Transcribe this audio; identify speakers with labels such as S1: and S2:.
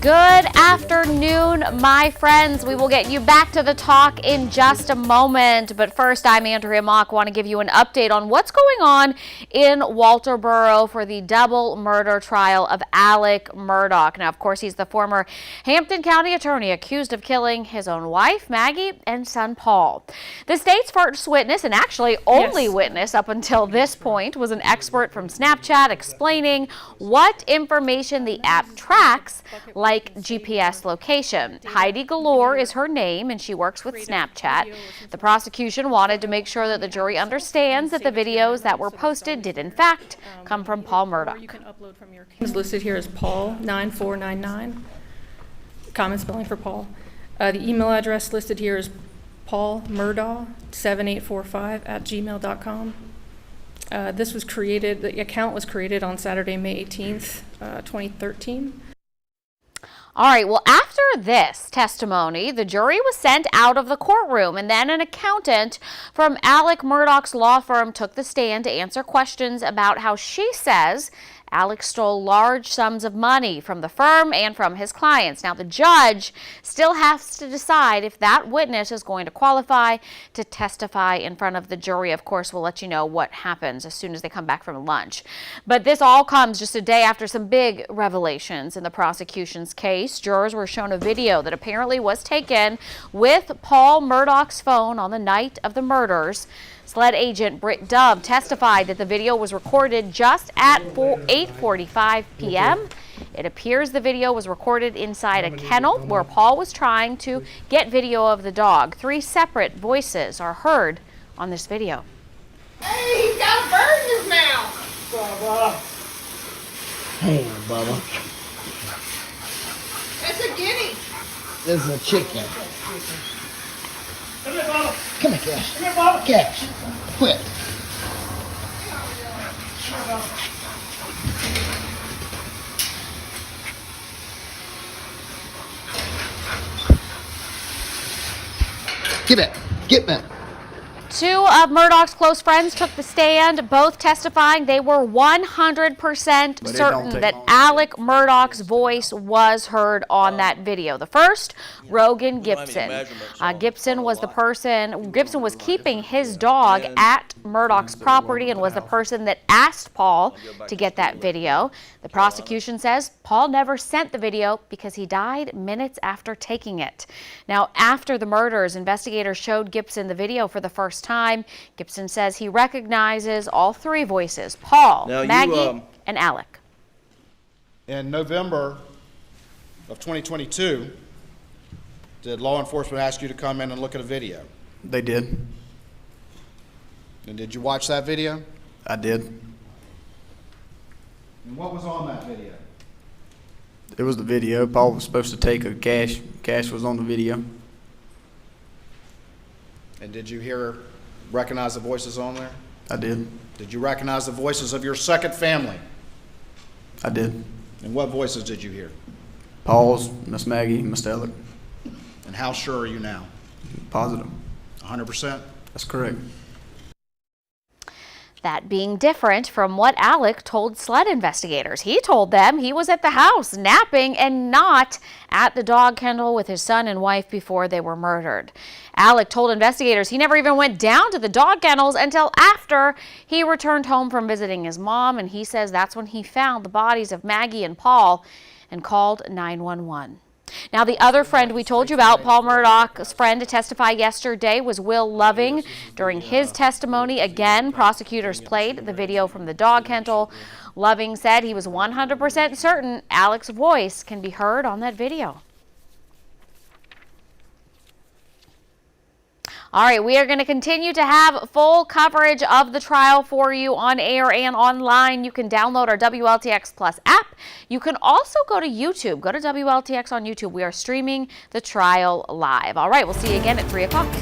S1: Good afternoon, my friends. We will get you back to the talk in just a moment. But first, I'm Andrea Mock. Want to give you an update on what's going on in Walterboro for the double murder trial of Alex Murdaugh. Now, of course, he's the former Hampton County attorney accused of killing his own wife, Maggie, and son, Paul. The state's first witness, and actually only witness up until this point, was an expert from Snapchat explaining what information the app tracks, like GPS location. Heidi Galore is her name, and she works with Snapchat. The prosecution wanted to make sure that the jury understands that the videos that were posted did in fact come from Paul Murdaugh.
S2: You can upload from your is listed here as Paul 9499. Common spelling for Paul. The email address listed here is paulmurdaugh7845@gmail.com. This was created. The account was created on Saturday, May 18th, 2013.
S1: All right, well, after this testimony, the jury was sent out of the courtroom, and then an accountant from Alex Murdaugh's law firm took the stand to answer questions about how she says Alex stole large sums of money from the firm and from his clients. Now, the judge still has to decide if that witness is going to qualify to testify in front of the jury. Of course, we'll let you know what happens as soon as they come back from lunch. But this all comes just a day after some big revelations in the prosecution's case. Jurors were shown a video that apparently was taken with Paul Murdaugh's phone on the night of the murders. SLED agent Britt Dove testified that the video was recorded just at 8:45 p.m. It appears the video was recorded inside a kennel where Paul was trying to get video of the dog. 3 separate voices are heard on this video.
S3: Hey, he's got a bird in his mouth.
S4: Bubba. Hey, Bubba.
S3: That's a guinea.
S4: This is a chicken.
S3: Come here, Bubba.
S4: Come here, Cash.
S3: Come here, Bubba.
S4: Cash. Quit. Get back. Get back.
S1: 2 of Murdaugh's close friends took the stand, both testifying they were 100% certain that Alex Murdaugh's voice was heard on that video. The first, Rogan Gibson. Gibson was keeping his dog at Murdaugh's property and was the person that asked Paul to get that video. The prosecution says Paul never sent the video because he died minutes after taking it. Now, after the murders, investigators showed Gibson the video for the first time. Gibson says he recognizes all 3 voices, Paul, Maggie, and Alex.
S5: In November of 2022, did law enforcement ask you to come in and look at a video?
S6: They did.
S5: And did you watch that video?
S6: I did.
S5: And what was on that video?
S6: It was the video. Paul was supposed to take a cash. Cash was on the video.
S5: And did you recognize the voices on there?
S6: I did.
S5: Did you recognize the voices of your second family?
S6: I did.
S5: And what voices did you hear?
S6: Paul's, Miss Maggie, Miss Alex.
S5: And how sure are you now?
S6: Positive.
S5: 100%?
S6: That's correct.
S1: That being different from what Alex told SLED investigators. He told them he was at the house napping and not at the dog kennel with his son and wife before they were murdered. Alex told investigators he never even went down to the dog kennels until after he returned home from visiting his mom, and he says that's when he found the bodies of Maggie and Paul and called 911. Now, the other friend we told you about, Paul Murdaugh's friend to testify yesterday, was Will Loving. During his testimony, again, prosecutors played the video from the dog kennel. Loving said he was 100% certain Alex's voice can be heard on that video. All right, we are going to continue to have full coverage of the trial for you on air and online. You can download our WLTX Plus app. You can also go to YouTube. Go to WLTX on YouTube. We are streaming the trial live. All right, we'll see you again at 3 o'clock.